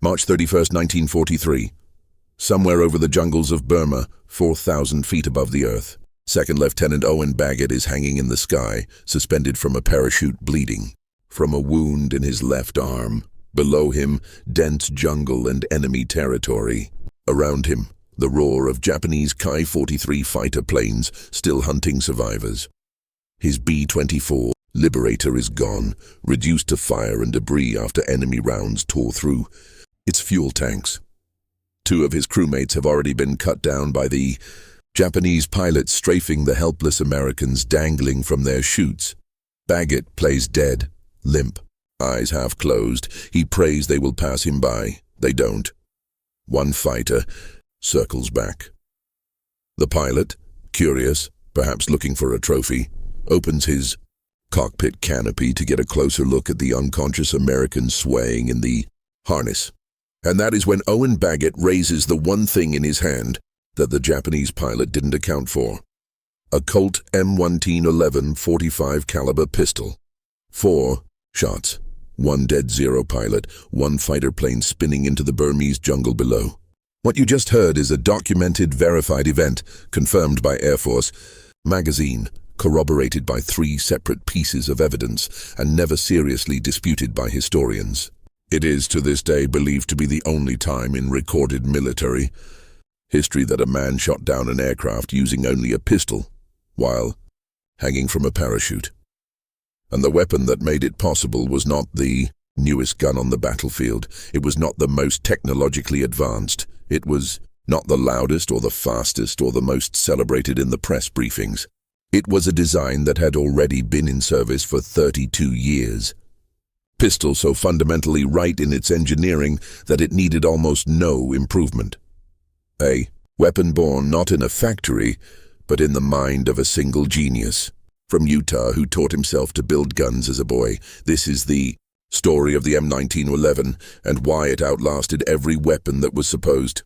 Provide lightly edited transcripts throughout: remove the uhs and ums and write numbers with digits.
March 31st, 1943. Somewhere over the jungles of Burma, 4,000 feet above the earth, Second Lieutenant Owen Baggett is hanging in the sky, suspended from a parachute, bleeding from a wound in his left arm. Below him, dense jungle and enemy territory. Around him, the roar of Japanese Ki-43 fighter planes still hunting survivors. His B-24 Liberator is gone, reduced to fire and debris after enemy rounds tore through its fuel tanks. 2 of his crewmates have already been cut down by the Japanese pilots, strafing the helpless Americans dangling from their chutes. Baggett plays dead, limp, eyes half closed. He prays they will pass him by. They don't. One fighter circles back. The pilot, curious, perhaps looking for a trophy, opens his cockpit canopy to get a closer look at the unconscious American swaying in the harness. And that is when Owen Baggett raises the one thing in his hand that the Japanese pilot didn't account for. A Colt M1911 45 caliber pistol. 4 shots. 1 dead, 0 pilot, 1 fighter plane spinning into the Burmese jungle below. What you just heard is a documented, verified event, confirmed by Air Force magazine, corroborated by 3 separate pieces of evidence, and never seriously disputed by historians. It is to this day believed to be the only time in recorded military history that a man shot down an aircraft using only a pistol, while hanging from a parachute. And the weapon that made it possible was not the newest gun on the battlefield. It was not the most technologically advanced. It was not the loudest or the fastest or the most celebrated in the press briefings. It was a design that had already been in service for 32 years. Pistol so fundamentally right in its engineering that it needed almost no improvement. A weapon born not in a factory, but in the mind of a single genius from Utah who taught himself to build guns as a boy. This is the story of the M1911 and why it outlasted every weapon that was supposed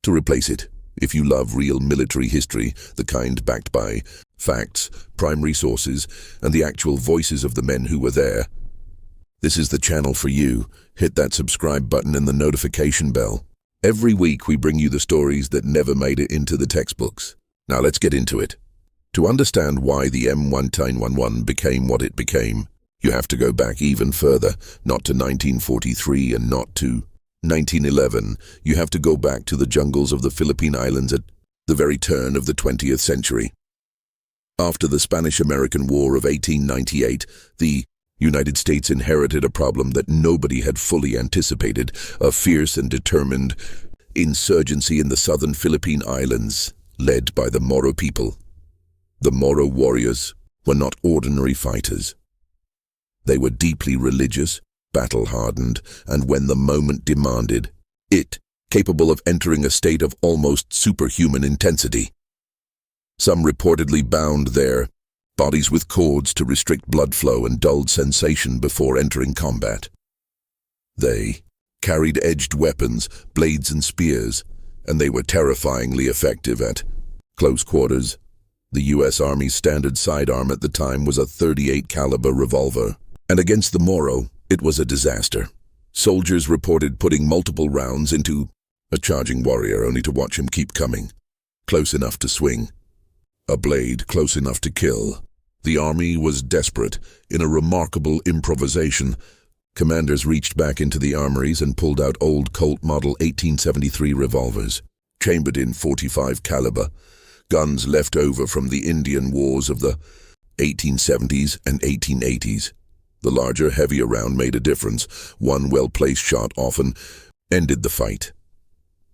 to replace it. If you love real military history, the kind backed by facts, primary sources, and the actual voices of the men who were there, this is the channel for you. Hit that subscribe button and the notification bell. Every week we bring you the stories that never made it into the textbooks. Now let's get into it. To understand why the M1911 became what it became, you have to go back even further, not to 1943 and not to 1911. You have to go back to the jungles of the Philippine Islands at the very turn of the 20th century. After the Spanish-American War of 1898, the United States inherited a problem that nobody had fully anticipated, a fierce and determined insurgency in the southern Philippine Islands, led by the Moro people. The Moro warriors were not ordinary fighters. They were deeply religious, battle-hardened, and when the moment demanded it, capable of entering a state of almost superhuman intensity. Some reportedly bound their bodies with cords to restrict blood flow and dulled sensation before entering combat. They carried edged weapons, blades and spears, and they were terrifyingly effective at close quarters. The U.S. Army's standard sidearm at the time was a .38 caliber revolver, and against the Moro, it was a disaster. Soldiers reported putting multiple rounds into a charging warrior only to watch him keep coming, close enough to swing, a blade close enough to kill. The Army was desperate. In a remarkable improvisation, commanders reached back into the armories and pulled out old Colt Model 1873 revolvers, chambered in .45 caliber, guns left over from the Indian Wars of the 1870s and 1880s. The larger, heavier round made a difference. One well-placed shot often ended the fight.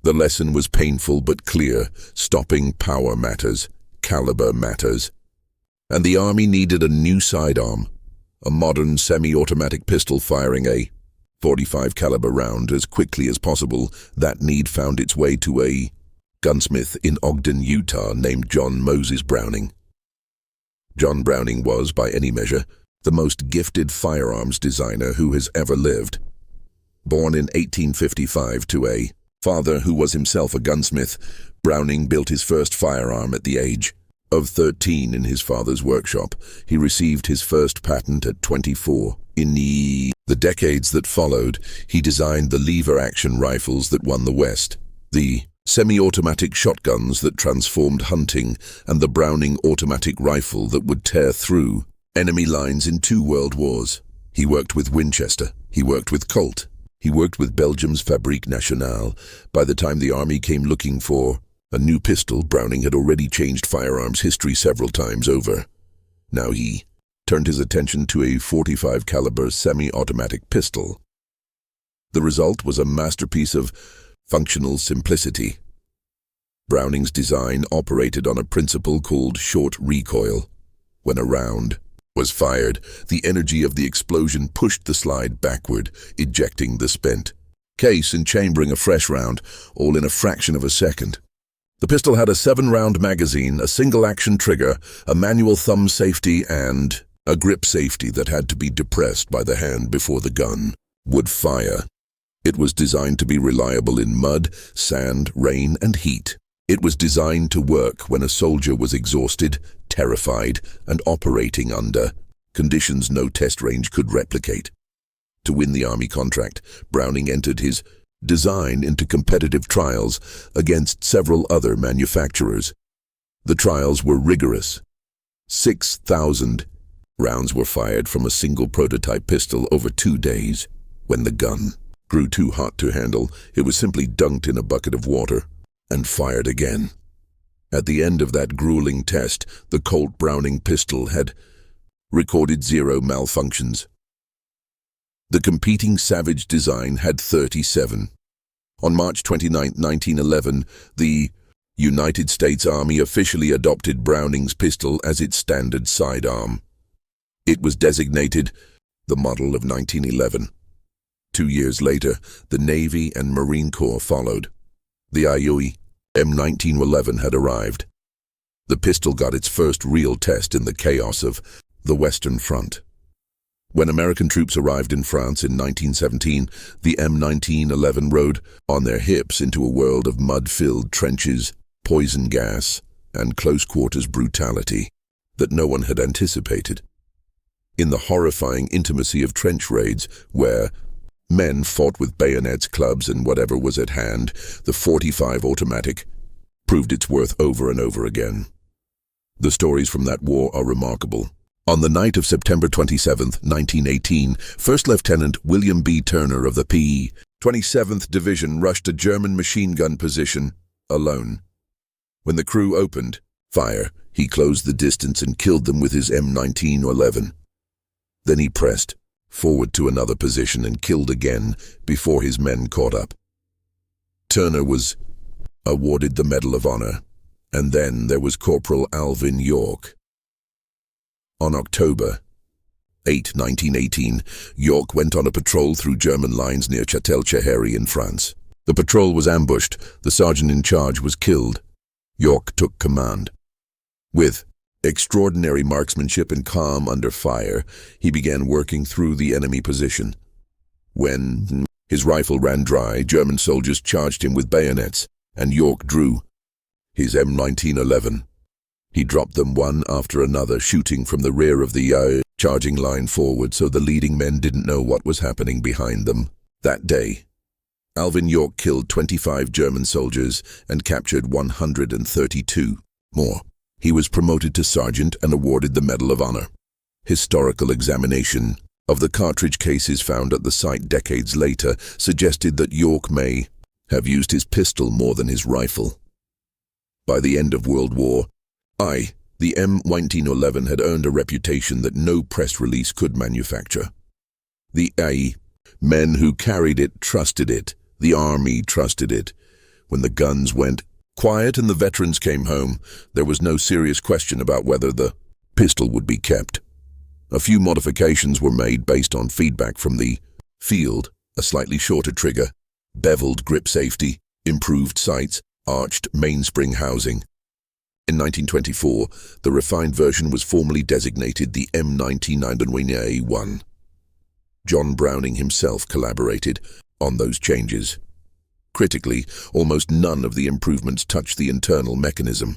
The lesson was painful but clear. Stopping power matters. Caliber matters. And the Army needed a new sidearm, a modern semi-automatic pistol firing a .45 caliber round as quickly as possible. That need found its way to a gunsmith in Ogden, Utah, named John Moses Browning. John Browning was, by any measure, the most gifted firearms designer who has ever lived. Born in 1855 to a father who was himself a gunsmith, Browning built his first firearm at the age of 13 in his father's workshop. He received his first patent at 24. In the decades that followed, he designed the lever-action rifles that won the West, the semi-automatic shotguns that transformed hunting, and the Browning automatic rifle that would tear through enemy lines in 2 world wars. He worked with Winchester. He worked with Colt. He worked with Belgium's Fabrique Nationale. By the time the army came looking for a new pistol, Browning had already changed firearms history several times over. Now he turned his attention to a .45 caliber semi-automatic pistol. The result was a masterpiece of functional simplicity. Browning's design operated on a principle called short recoil. When a round was fired, the energy of the explosion pushed the slide backward, ejecting the spent case and chambering a fresh round, all in a fraction of a second. The pistol had a 7-round magazine, a single-action trigger, a manual thumb safety, and a grip safety that had to be depressed by the hand before the gun would fire. It was designed to be reliable in mud, sand, rain, and heat. It was designed to work when a soldier was exhausted, terrified, and operating under conditions no test range could replicate. To win the Army contract, Browning entered his design into competitive trials against several other manufacturers. The trials were rigorous. 6,000 rounds were fired from a single prototype pistol over 2 days. When the gun grew too hot to handle, it was simply dunked in a bucket of water and fired again. At the end of that grueling test, the Colt Browning pistol had recorded 0 malfunctions. The competing Savage design had 37. On March 29, 1911, the United States Army officially adopted Browning's pistol as its standard sidearm. It was designated the model of 1911. 2 years later, the Navy and Marine Corps followed. The IUI M1911 had arrived. The pistol got its first real test in the chaos of the Western Front. When American troops arrived in France in 1917, the M1911 rode on their hips into a world of mud-filled trenches, poison gas, and close-quarters brutality that no one had anticipated. In the horrifying intimacy of trench raids, where men fought with bayonets, clubs, and whatever was at hand, the .45 automatic proved its worth over and over again. The stories from that war are remarkable. On the night of September 27, 1918, First Lieutenant William B. Turner of the P. 27th Division rushed a German machine gun position alone. When the crew opened fire, he closed the distance and killed them with his M1911. Then he pressed forward to another position and killed again before his men caught up. Turner was awarded the Medal of Honor, and then there was Corporal Alvin York. On October 8, 1918, York went on a patrol through German lines near Châtel-Chehery in France. The patrol was ambushed. The sergeant in charge was killed. York took command. With extraordinary marksmanship and calm under fire, he began working through the enemy position. When his rifle ran dry, German soldiers charged him with bayonets, and York drew his M1911. He dropped them one after another, shooting from the rear of the charging line forward so the leading men didn't know what was happening behind them. That day, Alvin York killed 25 German soldiers and captured 132 more. He was promoted to sergeant and awarded the Medal of Honor. Historical examination of the cartridge cases found at the site decades later suggested that York may have used his pistol more than his rifle. By the end of World War I, the M1911 had earned a reputation that no press release could manufacture. The men who carried it trusted it. The army trusted it. When the guns went quiet and the veterans came home, there was no serious question about whether the pistol would be kept. A few modifications were made based on feedback from the field: a slightly shorter trigger, beveled grip safety, improved sights, arched mainspring housing. In 1924, the refined version was formally designated the M1911. John Browning himself collaborated on those changes. Critically, almost none of the improvements touched the internal mechanism.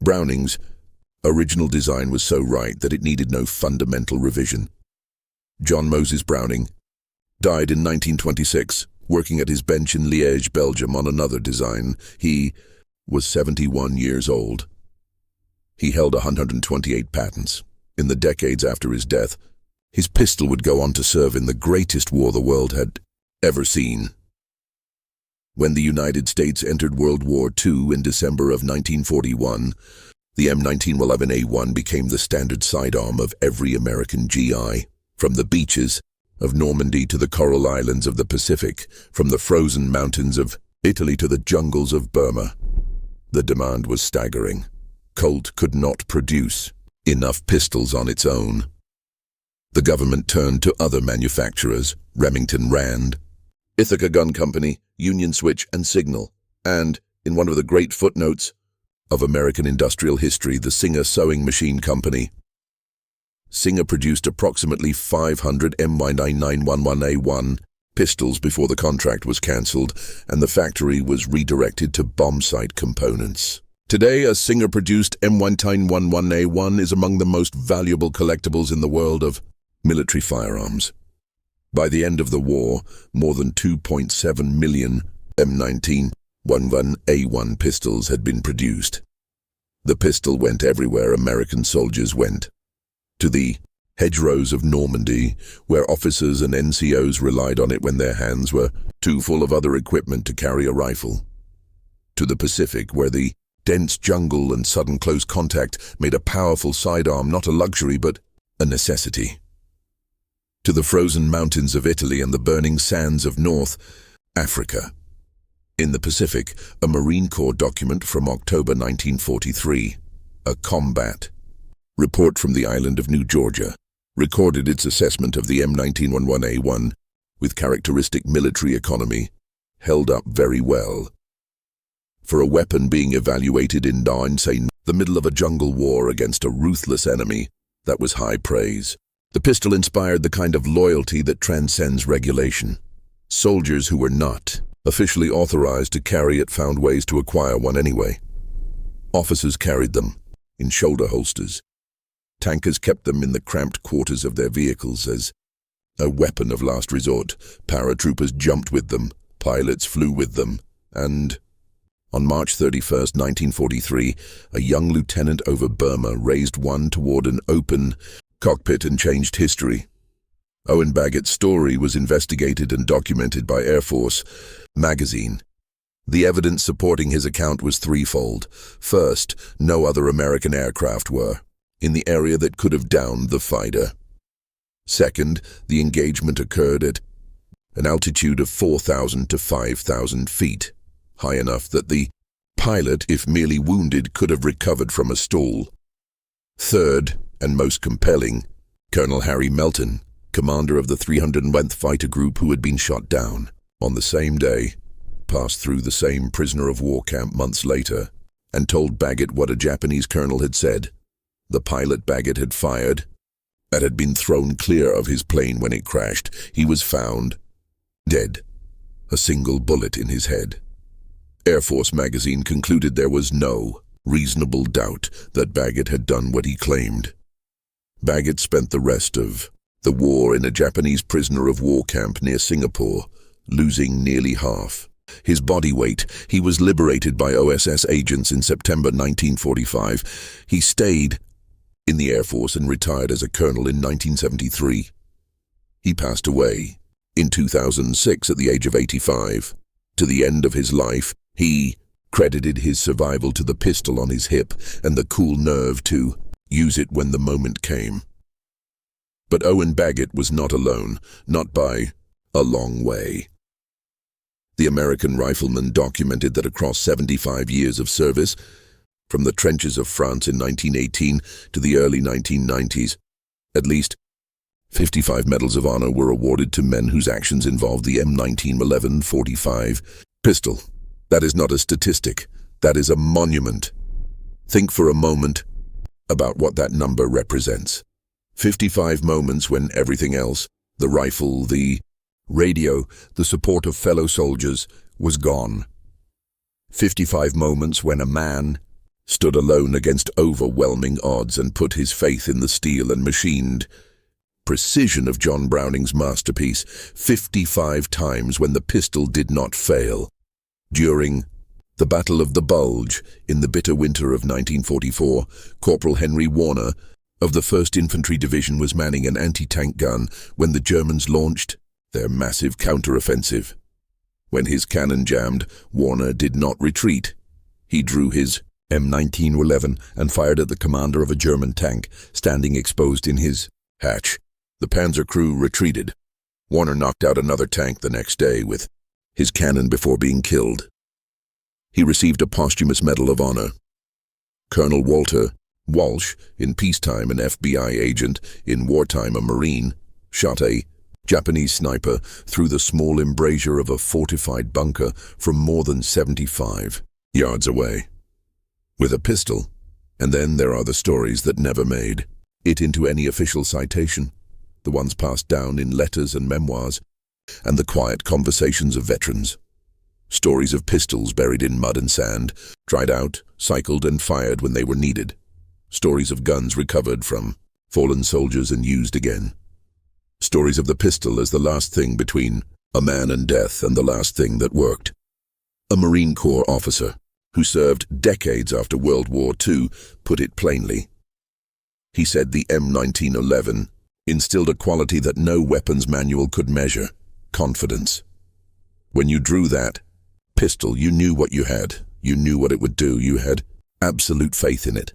Browning's original design was so right that it needed no fundamental revision. John Moses Browning, died in 1926, working at his bench in Liège, Belgium on another design. He was 71 years old. He held 128 patents. In the decades after his death, his pistol would go on to serve in the greatest war the world had ever seen. When the United States entered World War II in December of 1941, the M1911A1 became the standard sidearm of every American GI, from the beaches of Normandy to the coral islands of the Pacific, from the frozen mountains of Italy to the jungles of Burma. The demand was staggering. Colt could not produce enough pistols on its own. The government turned to other manufacturers, Remington Rand, Ithaca Gun Company, Union Switch and Signal, and, in one of the great footnotes of American industrial history, the Singer Sewing Machine Company. Singer produced approximately 500 M1911A1 pistols before the contract was cancelled, and the factory was redirected to bomb sight components. Today, a Singer-produced M1911A1 is among the most valuable collectibles in the world of military firearms. By the end of the war, more than 2.7 million M1911A1 pistols had been produced. The pistol went everywhere American soldiers went. To the hedgerows of Normandy, where officers and NCOs relied on it when their hands were too full of other equipment to carry a rifle. To the Pacific, where the dense jungle and sudden close contact made a powerful sidearm not a luxury but a necessity. To the frozen mountains of Italy and the burning sands of North Africa. In the Pacific, a Marine Corps document from October 1943, a combat report from the island of New Georgia, recorded its assessment of the M1911A1 with characteristic military economy, held up very well. For a weapon being evaluated in the middle of a jungle war against a ruthless enemy, that was high praise. The pistol inspired the kind of loyalty that transcends regulation. Soldiers who were not officially authorized to carry it found ways to acquire one anyway. Officers carried them in shoulder holsters. Tankers kept them in the cramped quarters of their vehicles as a weapon of last resort. Paratroopers jumped with them, pilots flew with them, and on March 31, 1943, a young lieutenant over Burma raised one toward an open cockpit and changed history. Owen Baggett's story was investigated and documented by Air Force magazine. The evidence supporting his account was threefold. First, no other American aircraft were in the area that could have downed the fighter. Second, the engagement occurred at an altitude of 4,000 to 5,000 feet, high enough that the pilot, if merely wounded, could have recovered from a stall. Third, and most compelling, Colonel Harry Melton, commander of the 301th Fighter Group who had been shot down on the same day, passed through the same prisoner of war camp months later and told Baggett what a Japanese colonel had said. The pilot Baggett had fired that had been thrown clear of his plane when it crashed. He was found dead, a single bullet in his head. Air Force magazine concluded there was no reasonable doubt that Baggett had done what he claimed. Baggett spent the rest of the war in a Japanese prisoner of war camp near Singapore, losing nearly half his body weight. He was liberated by OSS agents in September 1945. He stayed in the Air Force and retired as a colonel in 1973. He passed away in 2006 at the age of 85. To the end of his life, he credited his survival to the pistol on his hip and the cool nerve to use it when the moment came. But Owen Baggett was not alone, not by a long way. The American rifleman documented that across 75 years of service, from the trenches of France in 1918 to the early 1990s, at least 55 Medals of Honor were awarded to men whose actions involved the M1911 45 pistol. That is not a statistic, that is a monument. Think for a moment about what that number represents. 55 moments when everything else, the rifle, the radio, the support of fellow soldiers, was gone. 55 moments when a man stood alone against overwhelming odds and put his faith in the steel and machined precision of John Browning's masterpiece, 55 times when the pistol did not fail. During the Battle of the Bulge, in the bitter winter of 1944, Corporal Henry Warner of the 1st Infantry Division was manning an anti-tank gun when the Germans launched their massive counter-offensive. When his cannon jammed, Warner did not retreat. He drew his M1911 and fired at the commander of a German tank, standing exposed in his hatch. The panzer crew retreated. Warner knocked out another tank the next day with his cannon before being killed. He received a posthumous Medal of Honor. Colonel Walter Walsh, in peacetime an FBI agent, in wartime a Marine, shot a Japanese sniper through the small embrasure of a fortified bunker from more than 75 yards away with a pistol. And then there are the stories that never made it into any official citation, the ones passed down in letters and memoirs, and the quiet conversations of veterans. Stories of pistols buried in mud and sand, dried out, cycled and fired when they were needed. Stories of guns recovered from fallen soldiers and used again. Stories of the pistol as the last thing between a man and death and the last thing that worked. A Marine Corps officer who served decades after World War II put it plainly. He said the M1911 instilled a quality that no weapons manual could measure: confidence. When you drew that pistol, you knew what you had. You knew what it would do. You had absolute faith in it.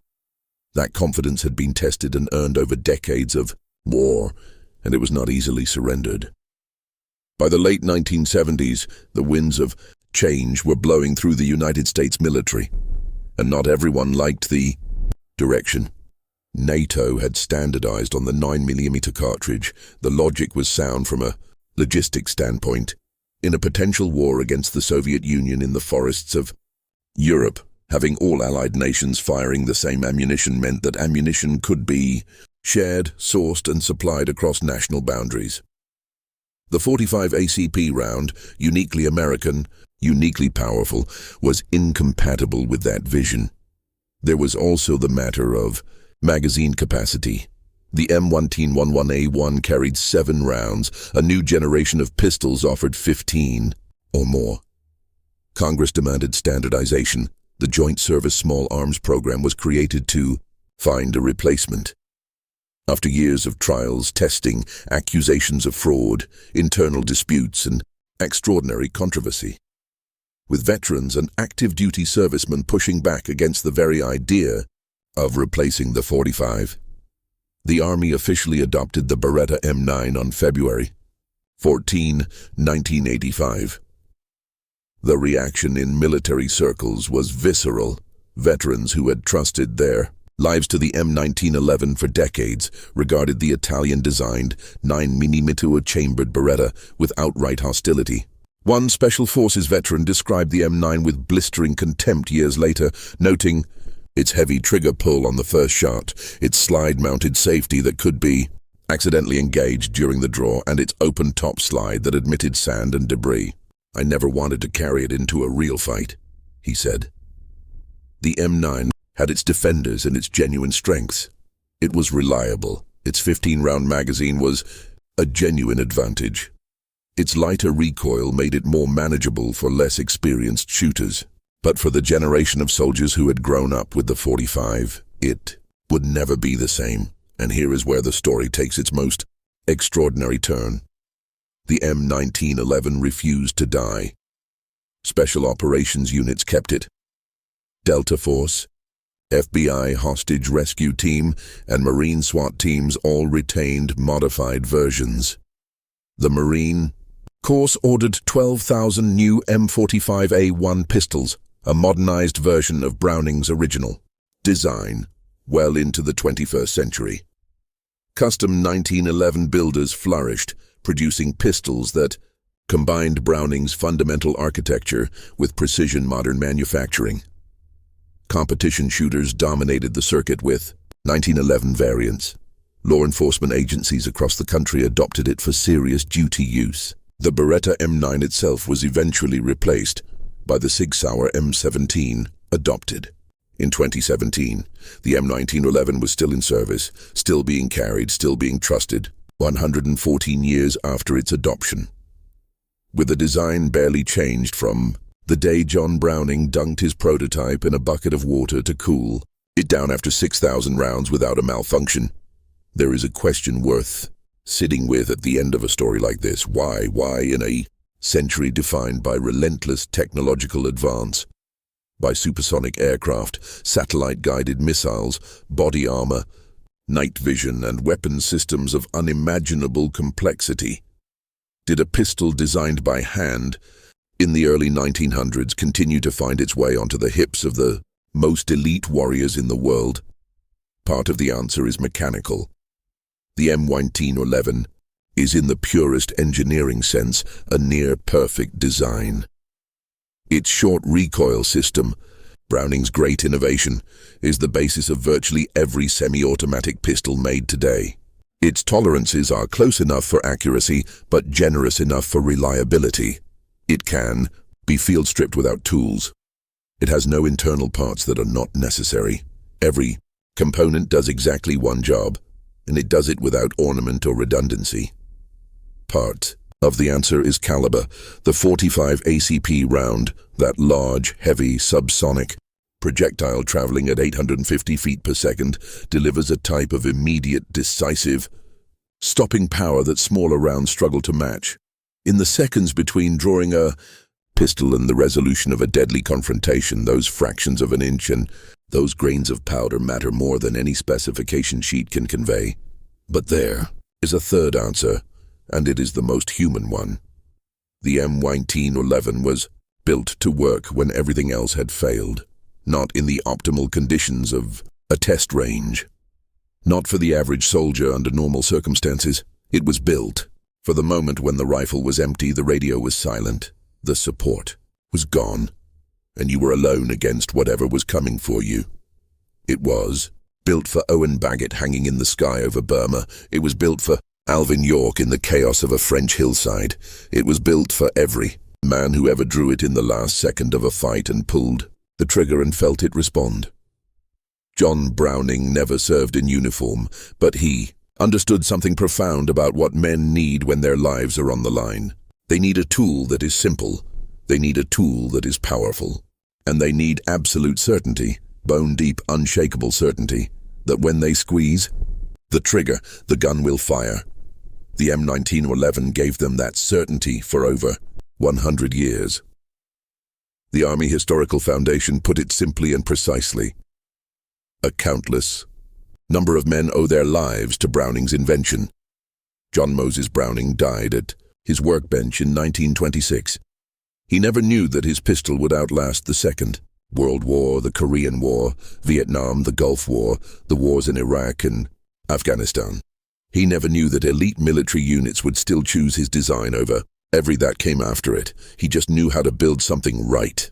That confidence had been tested and earned over decades of war, and it was not easily surrendered. By the late 1970s, the winds of change were blowing through the United States military, and not everyone liked the direction. NATO had standardized on the 9mm cartridge. The logic was sound from a logistics standpoint. In a potential war against the Soviet Union in the forests of Europe, having all Allied nations firing the same ammunition meant that ammunition could be shared, sourced, and supplied across national boundaries. The .45 ACP round, uniquely American, uniquely powerful, was incompatible with that vision. There was also the matter of magazine capacity. The M1911A1 carried 7 rounds. A new generation of pistols offered 15 or more. Congress demanded standardization. The Joint Service Small Arms Program was created to find a replacement. After years of trials, testing, accusations of fraud, internal disputes, and extraordinary controversy, with veterans and active duty servicemen pushing back against the very idea of replacing the .45, the Army officially adopted the Beretta M9 on February 14, 1985. The reaction in military circles was visceral. Veterans who had trusted their lives to the M1911 for decades regarded the Italian-designed 9mm chambered Beretta with outright hostility. One Special Forces veteran described the M9 with blistering contempt years later, noting its heavy trigger pull on the first shot, its slide-mounted safety that could be accidentally engaged during the draw, and its open-top slide that admitted sand and debris. "I never wanted to carry it into a real fight," he said. The M9 had its defenders and its genuine strengths. It was reliable. Its 15-round magazine was a genuine advantage. Its lighter recoil made it more manageable for less experienced shooters. But for the generation of soldiers who had grown up with the .45, it would never be the same. And here is where the story takes its most extraordinary turn. The M1911 refused to die. Special operations units kept it. Delta Force, FBI hostage rescue team, and Marine SWAT teams all retained modified versions. The Marine Corps ordered 12,000 new M45A1 pistols, a modernized version of Browning's original design, well into the 21st century. Custom 1911 builders flourished, producing pistols that combined Browning's fundamental architecture with precision modern manufacturing. Competition shooters dominated the circuit with 1911 variants. Law enforcement agencies across the country adopted it for serious duty use. The Beretta M9 itself was eventually replaced by the Sig Sauer M17, adopted. In 2017, the M1911 was still in service, still being carried, still being trusted. 114 years after its adoption. With the design barely changed from the day John Browning dunked his prototype in a bucket of water to cool it down after 6,000 rounds without a malfunction, there is a question worth sitting with at the end of a story like this. Why in a century defined by relentless technological advance, by supersonic aircraft, satellite-guided missiles, body armor, night vision, and weapon systems of unimaginable complexity, did a pistol designed by hand in the early 1900s continue to find its way onto the hips of the most elite warriors in the world? Part of the answer is mechanical. The M1911 is, in the purest engineering sense, a near-perfect design. Its short recoil system, Browning's great innovation, is the basis of virtually every semi-automatic pistol made today. Its tolerances are close enough for accuracy, but generous enough for reliability. It can be field-stripped without tools. It has no internal parts that are not necessary. Every component does exactly one job, and it does it without ornament or redundancy. Part of the answer is caliber. The 45 ACP round, that large, heavy, subsonic projectile traveling at 850 feet per second, delivers a type of immediate, decisive, stopping power that smaller rounds struggle to match. In the seconds between drawing a pistol and the resolution of a deadly confrontation, those fractions of an inch and those grains of powder matter more than any specification sheet can convey. But there is a third answer, and it is the most human one. The M1911 was built to work when everything else had failed, not in the optimal conditions of a test range. Not for the average soldier under normal circumstances. It was built for the moment when the rifle was empty, the radio was silent, the support was gone, and you were alone against whatever was coming for you. It was built for Owen Baggett hanging in the sky over Burma. It was built for Alvin York in the chaos of a French hillside. It was built for every man who ever drew it in the last second of a fight and pulled the trigger and felt it respond. John Browning never served in uniform, but he understood something profound about what men need when their lives are on the line. They need a tool that is simple. They need a tool that is powerful. And they need absolute certainty, bone-deep, unshakable certainty, that when they squeeze the trigger, the gun will fire. The M1911 gave them that certainty for over 100 years. The Army Historical Foundation put it simply and precisely. A countless number of men owe their lives to Browning's invention. John Moses Browning died at his workbench in 1926. He never knew that his pistol would outlast the Second World War, the Korean War, Vietnam, the Gulf War, the wars in Iraq and Afghanistan. He never knew that elite military units would still choose his design over every that came after it. He just knew how to build something right.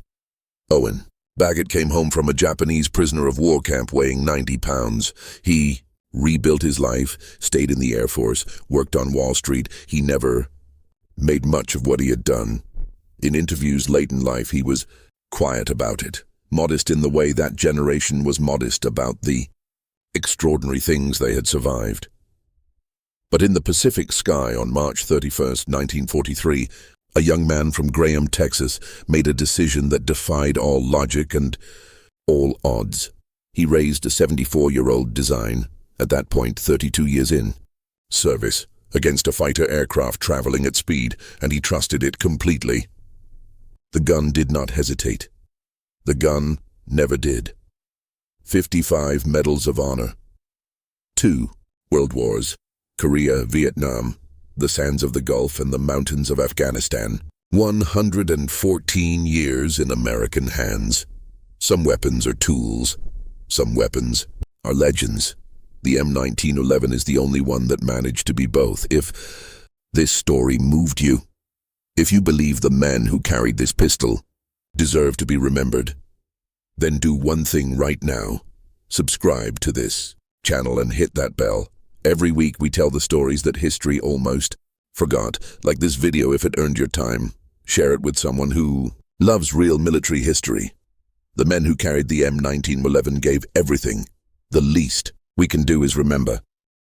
Owen Baggett came home from a Japanese prisoner of war camp weighing 90 pounds. He rebuilt his life, stayed in the Air Force, worked on Wall Street. He never made much of what he had done. In interviews late in life, he was quiet about it, modest in the way that generation was modest about the extraordinary things they had survived. But in the Pacific sky on March 31st, 1943, a young man from Graham, Texas, made a decision that defied all logic and all odds. He raised a 74-year-old design, at that point 32 years in service, against a fighter aircraft traveling at speed, and he trusted it completely. The gun did not hesitate. The gun never did. 55 Medals of Honor. 2 World Wars. Korea, Vietnam, the sands of the Gulf and the mountains of Afghanistan. 114 years in American hands. Some weapons are tools. Some weapons are legends. The M1911 is the only one that managed to be both. If this story moved you, if you believe the men who carried this pistol deserve to be remembered, then do one thing right now. Subscribe to this channel and hit that bell. Every week we tell the stories that history almost forgot. Like this video, if it earned your time, share it with someone who loves real military history. The men who carried the M1911 gave everything. The least we can do is remember.